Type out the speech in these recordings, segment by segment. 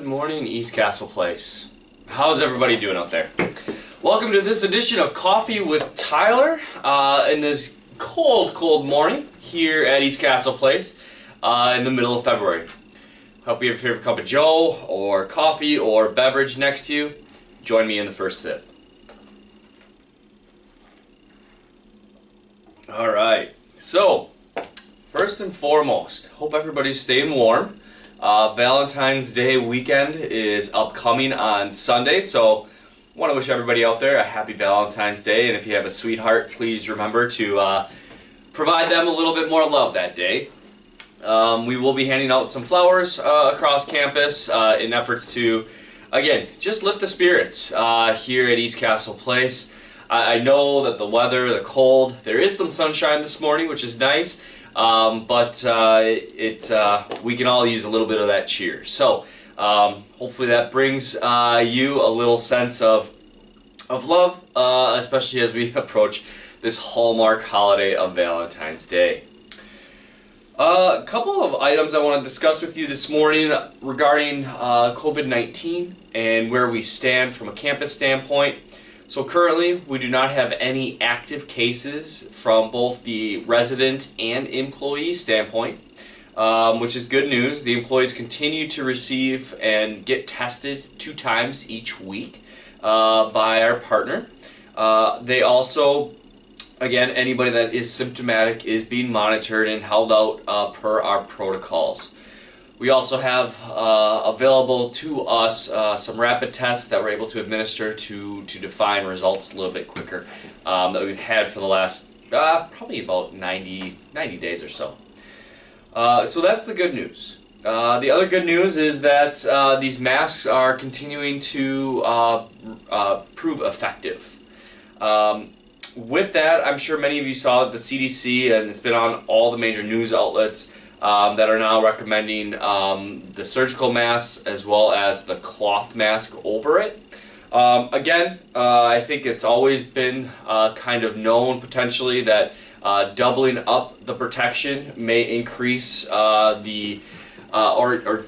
Good morning, East Castle Place. How's everybody doing out there? Welcome to this edition of Coffee with Tyler in this cold morning here at East Castle Place in the middle of February. Hope you have your favorite cup of joe or coffee or beverage next to you. Join me in the first sip. Alright, so first and foremost, hope everybody's staying warm. Valentine's Day weekend is upcoming on Sunday, so I want to wish everybody out there a happy Valentine's Day, and if you have a sweetheart, please remember to provide them a little bit more love that day. We will be handing out some flowers across campus in efforts to, again, just lift the spirits here at East Castle Place. I know that the weather, the cold, there is some sunshine this morning, which is nice. But we can all use a little bit of that cheer. So hopefully that brings you a little sense of love, especially as we approach this hallmark holiday of Valentine's Day. A couple of items I want to discuss with you this morning regarding COVID-19 and where we stand from a campus standpoint. So currently, we do not have any active cases from both the resident and employee standpoint, which is good news. The employees continue to receive and get tested 2 times each week by our partner. They also, again, anybody that is symptomatic is being monitored and held out per our protocols. We also have available to us some rapid tests that we're able to administer to define results a little bit quicker that we've had for the last probably about 90 days or so. So that's the good news. The other good news is that these masks are continuing to prove effective. With that, I'm sure many of you saw the CDC, and it's been on all the major news outlets, that are now recommending the surgical masks as well as the cloth mask over it. Again, I think it's always been kind of known potentially that doubling up the protection may increase or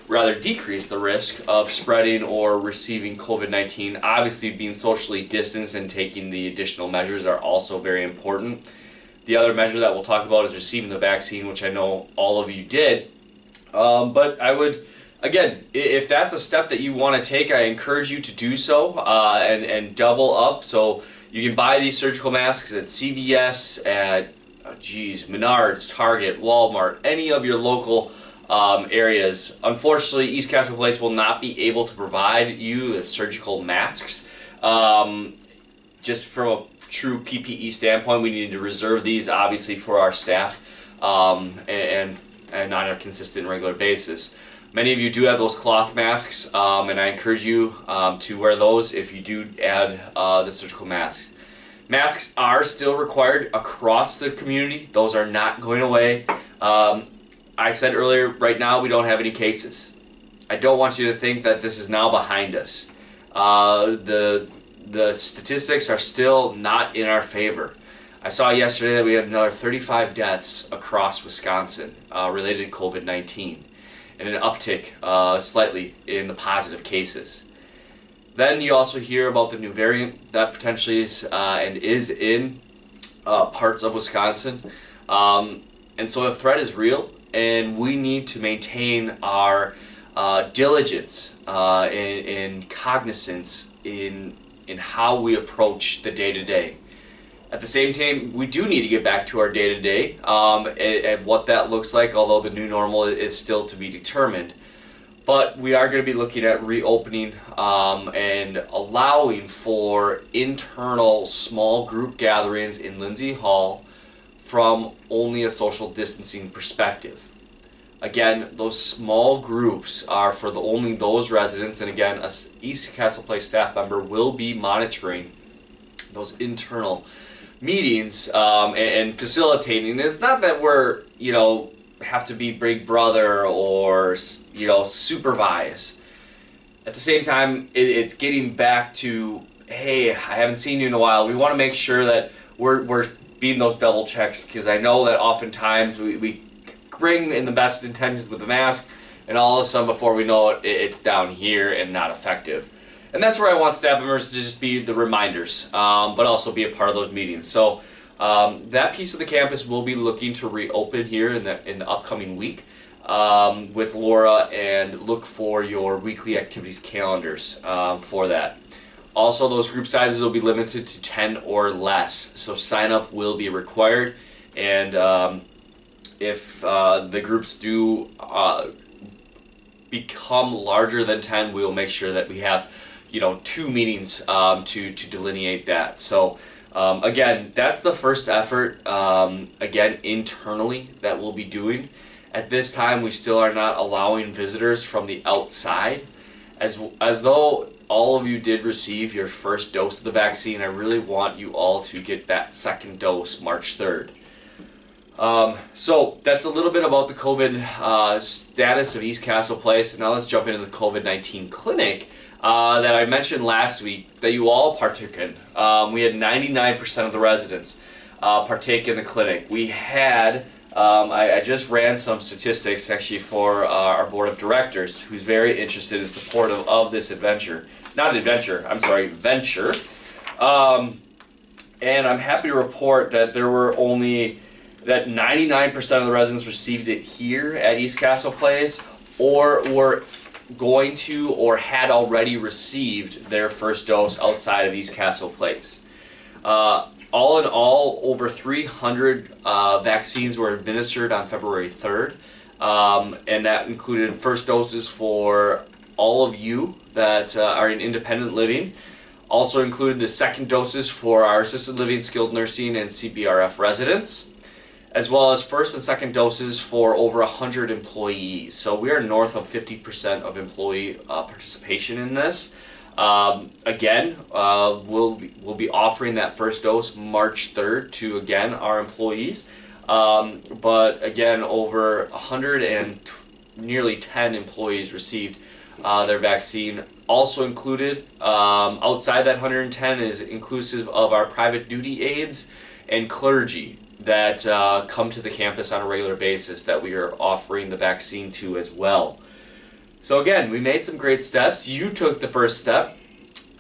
rather decrease the risk of spreading or receiving COVID-19. Obviously, being socially distanced and taking the additional measures are also very important. The other measure that we'll talk about is receiving the vaccine, which I know all of you did. But I would, again, if that's a step that you want to take, I encourage you to do so and double up. So you can buy these surgical masks at CVS, at Menards, Target, Walmart, any of your local areas. Unfortunately, East Castle Place will not be able to provide you the surgical masks. Just from a true PPE standpoint, we need to reserve these obviously for our staff and on a consistent regular basis. Many of you do have those cloth masks, and I encourage you to wear those if you do add the surgical masks. Masks are still required across the community. Those are not going away. I said earlier, right now we don't have any cases. I don't want you to think that this is now behind us. The statistics are still not in our favor. I saw yesterday that we had another 35 deaths across Wisconsin related to COVID-19 and an uptick slightly in the positive cases. Then you also hear about the new variant that potentially is and is in parts of Wisconsin. And so the threat is real, and we need to maintain our diligence and cognizance in how we approach the day-to-day. At the same time, we do need to get back to our day-to-day and what that looks like, although the new normal is still to be determined. But we are going to be looking at reopening and allowing for internal small group gatherings in Lindsay Hall from only a social distancing perspective. Again, those small groups are for only those residents, and again, a East Castle Place staff member will be monitoring those internal meetings and facilitating. It's not that we're, have to be big brother or, supervise. At the same time, it's getting back to, hey, I haven't seen you in a while. We want to make sure that we're being those double checks, because I know that oftentimes we bring in the best intentions with the mask, and all of a sudden before we know it, it's down here and not effective. And that's where I want staff members to just be the reminders, but also be a part of those meetings. So that piece of the campus will be looking to reopen here in the upcoming week with Laura, and look for your weekly activities calendars for that. Also, those group sizes will be limited to 10 or less, so sign up will be required. And if the groups do become larger than 10, we will make sure that we have, 2 meetings to delineate that. So again, that's the first effort, again, internally, that we'll be doing. At this time, we still are not allowing visitors from the outside. As though all of you did receive your first dose of the vaccine, I really want you all to get that second dose March 3rd. So that's a little bit about the COVID status of East Castle Place. Now let's jump into the COVID-19 clinic that I mentioned last week that you all partook in. We had 99% of the residents partake in the clinic. We had, I just ran some statistics actually for our board of directors, who's very interested and supportive of this venture. And I'm happy to report that there were only that 99% of the residents received it here at East Castle Place, or were going to or had already received their first dose outside of East Castle Place. All in all, over 300 vaccines were administered on February 3rd, and that included first doses for all of you that are in independent living. Also included the second doses for our assisted living, skilled nursing, and CBRF residents, as well as first and second doses for over 100 employees. So we are north of 50% of employee participation in this. Again, we'll be offering that first dose March 3rd to, again, our employees. But again, over 100 and nearly 10 employees received their vaccine. Also included, outside that 110, is inclusive of our private duty aides and clergy that come to the campus on a regular basis that we are offering the vaccine to as well. So again, we made some great steps. You took the first step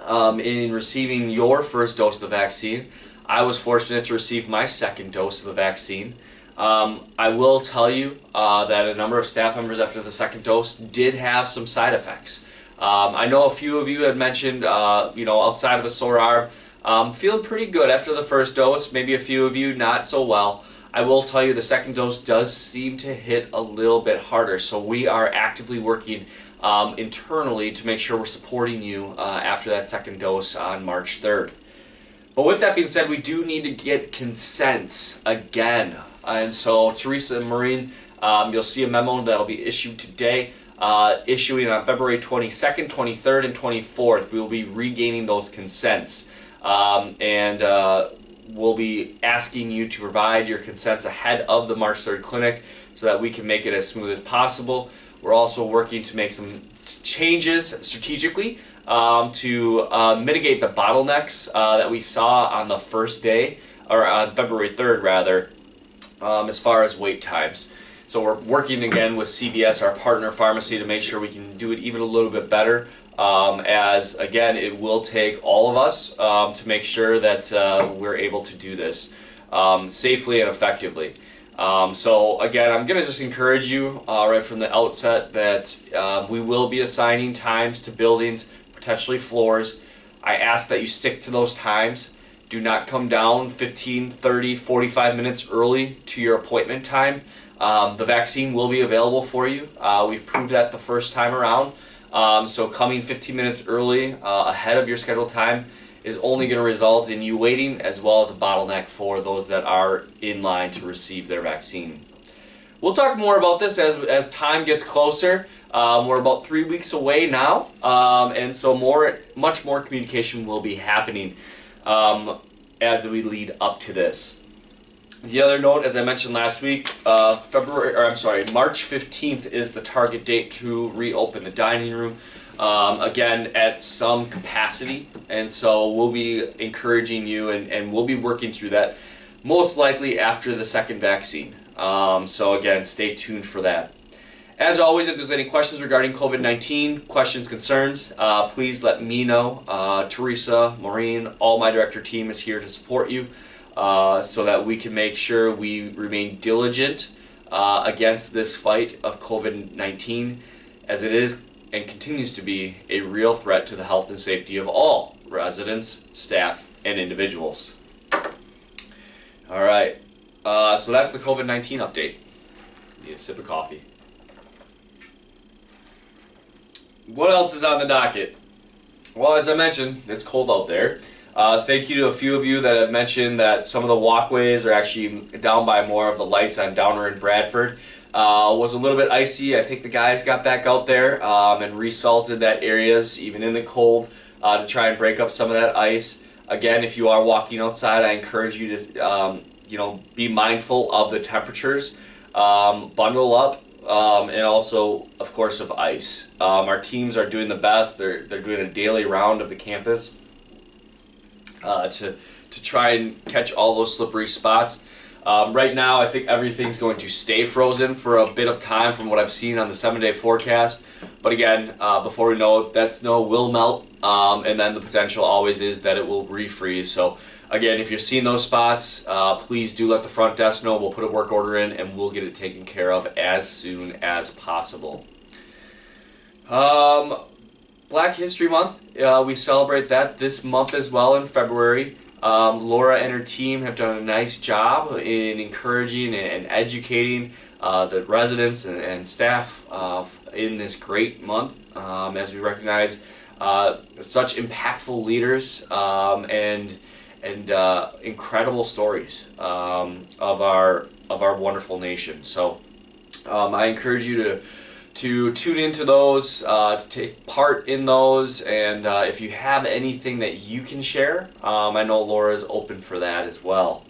in receiving your first dose of the vaccine. I was fortunate to receive my second dose of the vaccine. I will tell you that a number of staff members after the second dose did have some side effects. I know a few of you had mentioned, outside of a sore arm, feeling pretty good after the first dose. Maybe a few of you not so well. I will tell you the second dose does seem to hit a little bit harder, so we are actively working internally to make sure we're supporting you after that second dose on March 3rd. But with that being said, we do need to get consents again. And so Teresa and Maureen, you'll see a memo that will be issued today, issuing on February 22nd, 23rd, and 24th. We will be regaining those consents. We'll be asking you to provide your consents ahead of the March 3rd clinic so that we can make it as smooth as possible. We're also working to make some changes strategically to mitigate the bottlenecks that we saw on the first day, or on February 3rd rather, as far as wait times. So we're working again with CVS, our partner pharmacy, to make sure we can do it even a little bit better. As again, it will take all of us to make sure that we're able to do this safely and effectively. So again, I'm going to just encourage you right from the outset that we will be assigning times to buildings, potentially floors. I ask that you stick to those times. Do not come down 15, 30, 45 minutes early to your appointment time. The vaccine will be available for you. We've proved that the first time around. So coming 15 minutes early ahead of your scheduled time is only going to result in you waiting, as well as a bottleneck for those that are in line to receive their vaccine. We'll talk more about this as time gets closer. We're about 3 weeks away now, and so much more communication will be happening as we lead up to this. The other note, as I mentioned last week, March 15th is the target date to reopen the dining room, again at some capacity, and so we'll be encouraging you, and we'll be working through that most likely after the second vaccine. So again, stay tuned for that. As always, if there's any questions regarding COVID-19, questions, concerns, please let me know. Teresa, Maureen, all my director team is here to support you so that we can make sure we remain diligent against this fight of COVID-19, as it is and continues to be a real threat to the health and safety of all residents, staff, and individuals. All right, so that's the COVID-19 update. Need a sip of coffee. What else is on the docket? Well, as I mentioned, it's cold out there. Thank you to a few of you that have mentioned that some of the walkways are actually down by more of the lights on Downer and Bradford. Was a little bit icy. I think the guys got back out there and resalted that areas, even in the cold, to try and break up some of that ice. Again, if you are walking outside, I encourage you to be mindful of the temperatures. Bundle up. And also, of course, of ice. Our teams are doing the best. They're doing a daily round of the campus to try and catch all those slippery spots. Right now, I think everything's going to stay frozen for a bit of time from what I've seen on the 7-day forecast. But again, before we know it, that snow will melt, and then the potential always is that it will refreeze. So again, if you're seeing those spots, please do let the front desk know. We'll put a work order in and we'll get it taken care of as soon as possible. Black History Month, we celebrate that this month as well in February. Laura and her team have done a nice job in encouraging and educating the residents and staff in this great month as we recognize such impactful leaders and incredible stories of our wonderful nation. So I encourage you to tune into those, to take part in those, and if you have anything that you can share, I know Laura is open for that as well.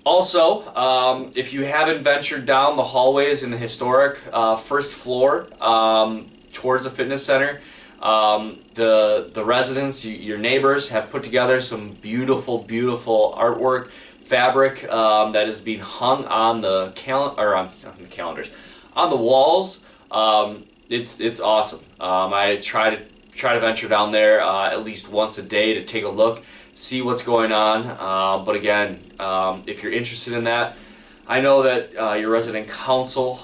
Also, if you haven't ventured down the hallways in the historic first floor towards the fitness center, the residents, your neighbors, have put together some beautiful artwork, fabric that is being hung on the calendars, on the walls. It's awesome. I try to venture down there at least once a day to take a look, see what's going on. But again, if you're interested in that, I know that your resident council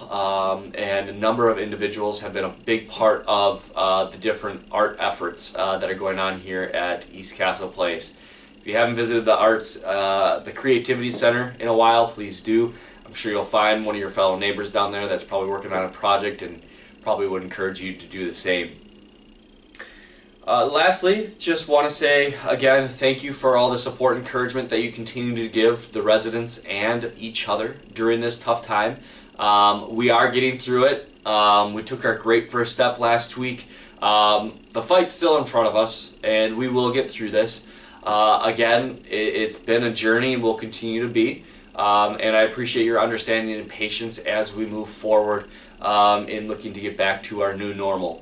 and a number of individuals have been a big part of the different art efforts that are going on here at East Castle Place. If you haven't visited the Creativity Center in a while, please do. I'm sure you'll find one of your fellow neighbors down there that's probably working on a project and probably would encourage you to do the same. Lastly, just want to say again, thank you for all the support and encouragement that you continue to give the residents and each other during this tough time. We are getting through it. We took our great first step last week. The fight's still in front of us, and we will get through this. Again, it's been a journey and will continue to be. And I appreciate your understanding and patience as we move forward in looking to get back to our new normal.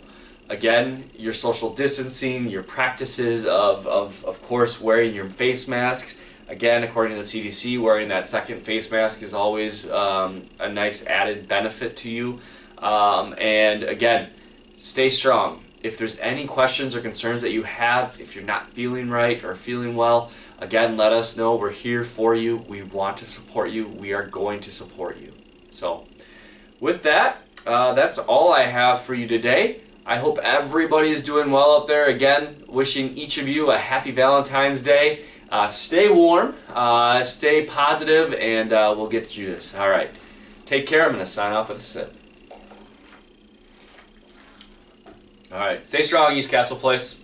Again, your social distancing, your practices of course, wearing your face masks. Again, according to the CDC, wearing that second face mask is always a nice added benefit to you. And again, stay strong. If there's any questions or concerns that you have, if you're not feeling right or feeling well, again, let us know. We're here for you. We want to support you. We are going to support you. So with that, that's all I have for you today. I hope everybody is doing well out there. Again, wishing each of you a happy Valentine's Day. Stay warm, stay positive, and we'll get through this. All right. Take care. I'm going to sign off with a sip. All right. Stay strong, East Castle Place.